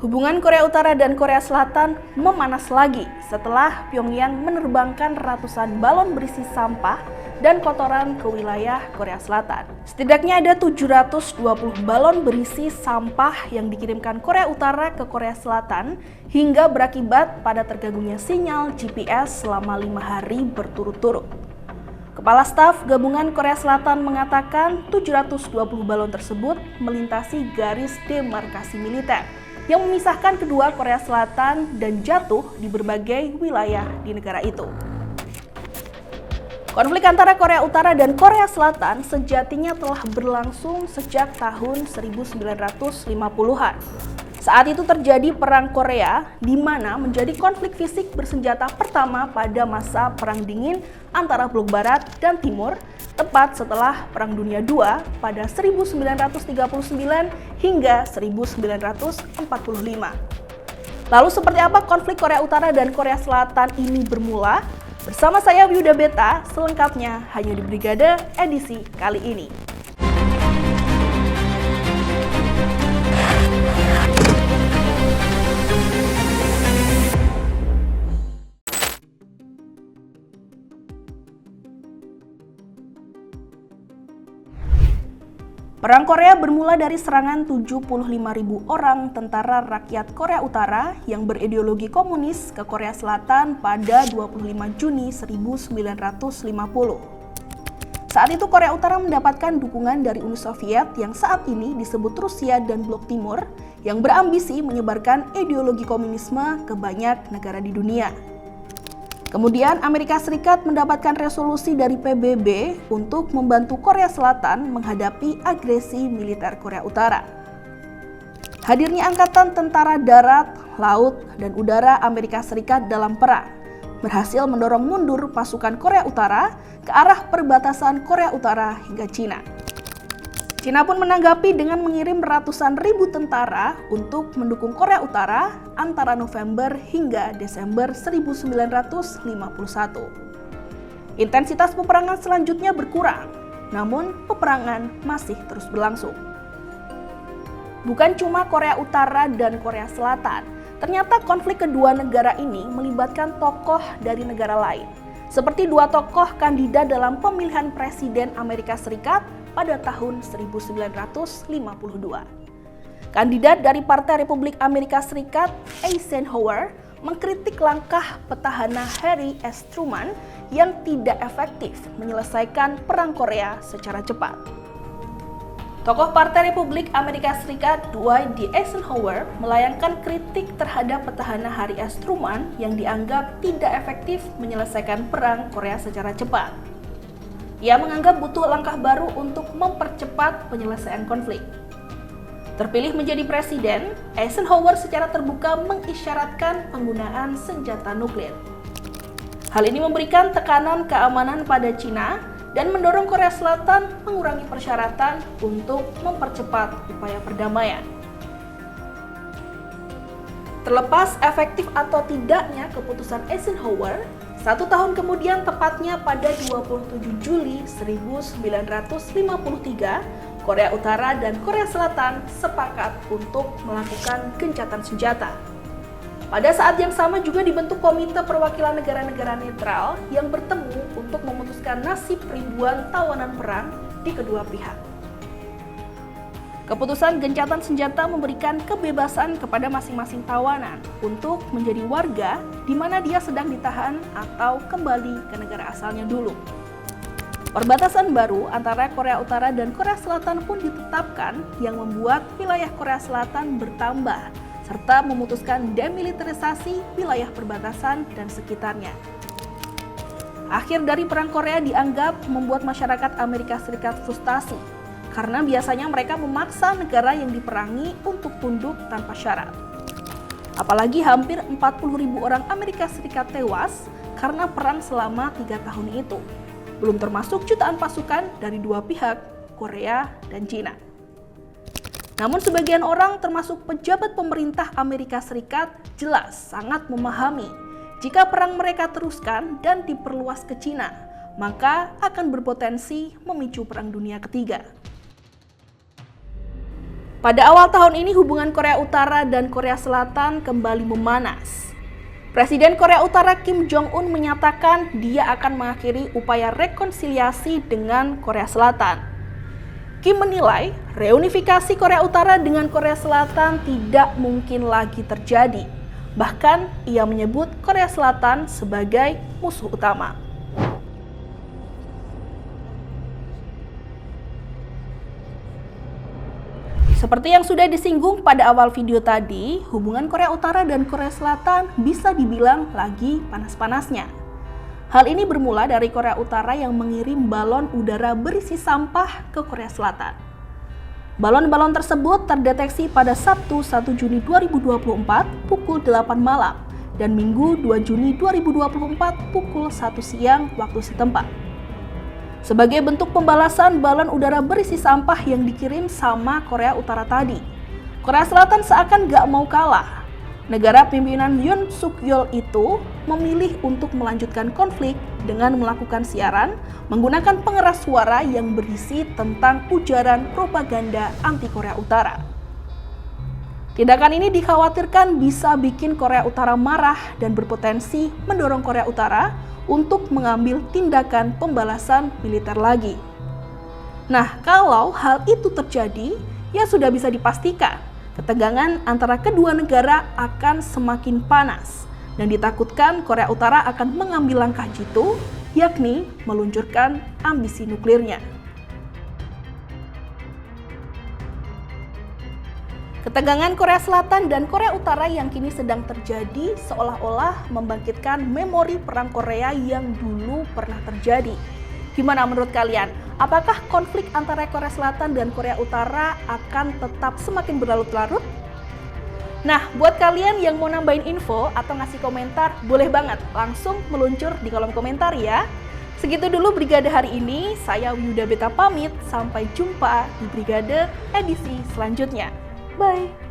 Hubungan Korea Utara dan Korea Selatan memanas lagi setelah Pyongyang menerbangkan ratusan balon berisi sampah dan kotoran ke wilayah Korea Selatan. Setidaknya ada 720 balon berisi sampah yang dikirimkan Korea Utara ke Korea Selatan hingga berakibat pada terganggunya sinyal GPS selama 5 hari berturut-turut. Kepala Staf Gabungan Korea Selatan mengatakan 720 balon tersebut melintasi garis demarkasi militer yang memisahkan kedua Korea Selatan dan jatuh di berbagai wilayah di negara itu. Konflik antara Korea Utara dan Korea Selatan sejatinya telah berlangsung sejak tahun 1950-an. Saat itu terjadi Perang Korea, di mana menjadi konflik fisik bersenjata pertama pada masa Perang Dingin antara Blok Barat dan Timur, tepat setelah Perang Dunia II pada 1939 hingga 1945. Lalu seperti apa konflik Korea Utara dan Korea Selatan ini bermula? Bersama saya Yuda Beta, selengkapnya hanya di Brigade edisi kali ini. Perang Korea bermula dari serangan 75.000 orang tentara rakyat Korea Utara yang berideologi komunis ke Korea Selatan pada 25 Juni 1950. Saat itu Korea Utara mendapatkan dukungan dari Uni Soviet yang saat ini disebut Rusia dan Blok Timur yang berambisi menyebarkan ideologi komunisme ke banyak negara di dunia. Kemudian Amerika Serikat mendapatkan resolusi dari PBB untuk membantu Korea Selatan menghadapi agresi militer Korea Utara. Hadirnya Angkatan Tentara Darat, Laut, dan Udara Amerika Serikat dalam perang berhasil mendorong mundur pasukan Korea Utara ke arah perbatasan Korea Utara hingga Cina. Cina pun menanggapi dengan mengirim ratusan ribu tentara untuk mendukung Korea Utara antara November hingga Desember 1951. Intensitas peperangan selanjutnya berkurang, namun peperangan masih terus berlangsung. Bukan cuma Korea Utara dan Korea Selatan, ternyata konflik kedua negara ini melibatkan tokoh dari negara lain, seperti dua tokoh kandidat dalam pemilihan presiden Amerika Serikat pada tahun 1952. Kandidat dari Partai Republik Amerika Serikat, Eisenhower, mengkritik langkah petahana Harry S. Truman yang tidak efektif menyelesaikan Perang Korea secara cepat. Tokoh Partai Republik Amerika Serikat, Dwight D. Eisenhower, melayangkan kritik terhadap petahana Harry S. Truman yang dianggap tidak efektif menyelesaikan Perang Korea secara cepat. Ia menganggap butuh langkah baru untuk mempercepat penyelesaian konflik. Terpilih menjadi presiden, Eisenhower secara terbuka mengisyaratkan penggunaan senjata nuklir. Hal ini memberikan tekanan keamanan pada Cina dan mendorong Korea Selatan mengurangi persyaratan untuk mempercepat upaya perdamaian. Terlepas efektif atau tidaknya keputusan Eisenhower, 1 tahun kemudian, tepatnya pada 27 Juli 1953, Korea Utara dan Korea Selatan sepakat untuk melakukan gencatan senjata. Pada saat yang sama juga dibentuk Komite Perwakilan Negara-Negara Netral yang bertemu untuk memutuskan nasib ribuan tawanan perang di kedua pihak. Keputusan gencatan senjata memberikan kebebasan kepada masing-masing tawanan untuk menjadi warga di mana dia sedang ditahan atau kembali ke negara asalnya dulu. Perbatasan baru antara Korea Utara dan Korea Selatan pun ditetapkan yang membuat wilayah Korea Selatan bertambah serta memutuskan demilitarisasi wilayah perbatasan dan sekitarnya. Akhir dari Perang Korea dianggap membuat masyarakat Amerika Serikat frustasi karena biasanya mereka memaksa negara yang diperangi untuk tunduk tanpa syarat. Apalagi hampir 40.000 orang Amerika Serikat tewas karena perang selama 3 tahun itu. Belum termasuk jutaan pasukan dari dua pihak, Korea dan Cina. Namun sebagian orang termasuk pejabat pemerintah Amerika Serikat jelas sangat memahami jika perang mereka teruskan dan diperluas ke Cina, maka akan berpotensi memicu Perang Dunia Ketiga. Pada awal tahun ini hubungan Korea Utara dan Korea Selatan kembali memanas. Presiden Korea Utara Kim Jong-un menyatakan dia akan mengakhiri upaya rekonsiliasi dengan Korea Selatan. Kim menilai reunifikasi Korea Utara dengan Korea Selatan tidak mungkin lagi terjadi. Bahkan ia menyebut Korea Selatan sebagai musuh utama. Seperti yang sudah disinggung pada awal video tadi, hubungan Korea Utara dan Korea Selatan bisa dibilang lagi panas-panasnya. Hal ini bermula dari Korea Utara yang mengirim balon udara berisi sampah ke Korea Selatan. Balon-balon tersebut terdeteksi pada Sabtu 1 Juni 2024 pukul 8 malam dan Minggu 2 Juni 2024 pukul 1 siang waktu setempat. Sebagai bentuk pembalasan balon udara berisi sampah yang dikirim sama Korea Utara tadi, Korea Selatan seakan gak mau kalah. Negara pimpinan Yoon Suk Yeol itu memilih untuk melanjutkan konflik dengan melakukan siaran menggunakan pengeras suara yang berisi tentang ujaran propaganda anti Korea Utara. Tindakan ini dikhawatirkan bisa bikin Korea Utara marah dan berpotensi mendorong Korea Utara untuk mengambil tindakan pembalasan militer lagi. Nah, kalau hal itu terjadi, ya sudah bisa dipastikan ketegangan antara kedua negara akan semakin panas dan ditakutkan Korea Utara akan mengambil langkah jitu, yakni meluncurkan ambisi nuklirnya. Ketegangan Korea Selatan dan Korea Utara yang kini sedang terjadi seolah-olah membangkitkan memori perang Korea yang dulu pernah terjadi. Gimana menurut kalian? Apakah konflik antara Korea Selatan dan Korea Utara akan tetap semakin berlarut-larut? Nah, buat kalian yang mau nambahin info atau ngasih komentar, boleh banget langsung meluncur di kolom komentar ya. Segitu dulu Brigade hari ini, saya Wiyuda Beta pamit, sampai jumpa di Brigade edisi selanjutnya. Bye!